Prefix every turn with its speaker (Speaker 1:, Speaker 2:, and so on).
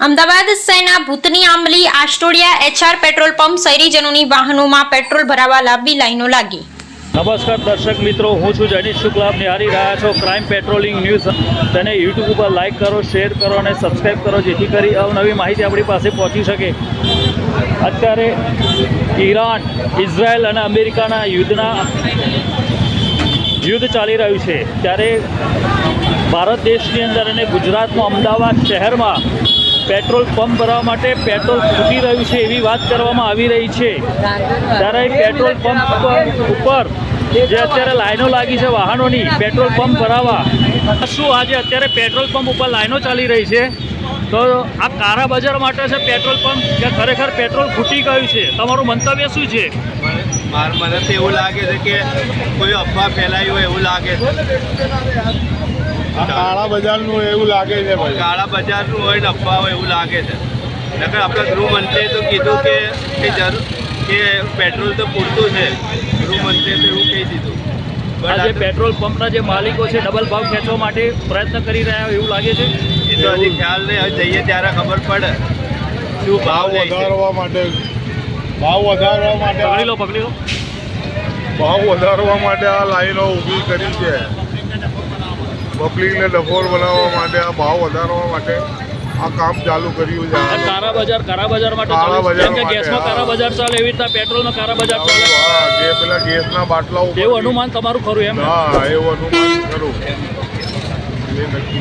Speaker 1: અમદાવાદ શહેરના ભૂતની આંબલી Astodia HR petrol pump શહેરીજનોની વાહનોમાં પેટ્રોલ ભરાવા લાંબી લાઈનો લાગી।
Speaker 2: નમસ્કાર દર્શક મિત્રો, હું છું જનીશ શુક્લા। આપ નિહાળી રહ્યા છો ક્રાઇમ પેટ્રોલિંગ ન્યૂઝ। તેને યુટ્યુબ ઉપર લાઇક કરો, શેર કરો અને સબસ્ક્રાઈબ કરો, જેથી કરી અવનવી માહિતી આપણી પાસે પહોંચી શકે। અત્યારે ઈરાન, ઇઝરાયલ અને અમેરિકાના યુદ્ધ ચાલી રહ્યું છે, ત્યારે ભારત દેશની અંદર અને ગુજરાતમાં અમદાવાદ શહેરમાં પેટ્રોલ પંપ ભરવા માટે પેટ્રોલ ખૂટી રહ્યું છે એવી વાત કરવામાં આવી રહી છે। ત્યારે પેટ્રોલ પંપ ઉપર જે અત્યારે લાઈનો લાગી છે વાહનોની પેટ્રોલ પંપ ભરાવા, શું આજે અત્યારે પેટ્રોલ પંપ ઉપર લાઈનો ચાલી રહી છે, તો આ કાળા બજાર માટે છે પેટ્રોલ પંપ કે ખરેખર પેટ્રોલ ખૂટી ગયું છે? તમારું મંતવ્ય શું છે?
Speaker 3: મને તો એવું લાગે છે કે કોઈ અફવા ફેલાઈ હોય એવું લાગે છે।
Speaker 4: કાળા બજારનું એવું લાગે છે ભાઈ,
Speaker 3: કાળા બજારનું હોય ને અફવા હોય એવું લાગે છે। નકર આપણા ગૃહમંત્રીએ તો કીધું કે પેટ્રોલ તો પૂરતું છે, ગૃહમંત્રીએ તો એવું કહી દીધું।
Speaker 2: આજે પેટ્રોલ પંપના જે માલિકો છે ડબલ ભાવ ખેંચવા માટે પ્રયત્ન કરી રહ્યા હોય એવું લાગે છે?
Speaker 3: એ તો હજી ખ્યાલ નહીં, હવે જઈએ ત્યારે ખબર પડે શું ભાવ લે છે।
Speaker 4: વધારવા માટે ભાવ વધારવા માટે
Speaker 2: પકડી લો
Speaker 4: ભાવ વધારવા માટે આ લાઈનો ઊભી કરી છે। પબ્લિકને ડફોર બનાવવા માટે, આ ભાવ વધારવા માટે આ કામ ચાલુ કર્યું છે।
Speaker 2: કાળા બજાર માટે
Speaker 4: કાળા
Speaker 2: ચાલે છે,
Speaker 4: બજાર
Speaker 2: જેમ કે
Speaker 4: માટે,
Speaker 2: ગેસમાં કાળા બજાર ચાલે એવી રીતના પેટ્રોલમાં કાળા બજાર ચાલે,
Speaker 4: હા, જે પેલા ગેસના બાટલા ઉપર,
Speaker 2: એવું અનુમાન તમારું ખરું એમ?
Speaker 4: હા, એવું અનુમાન કરું એ નક્કી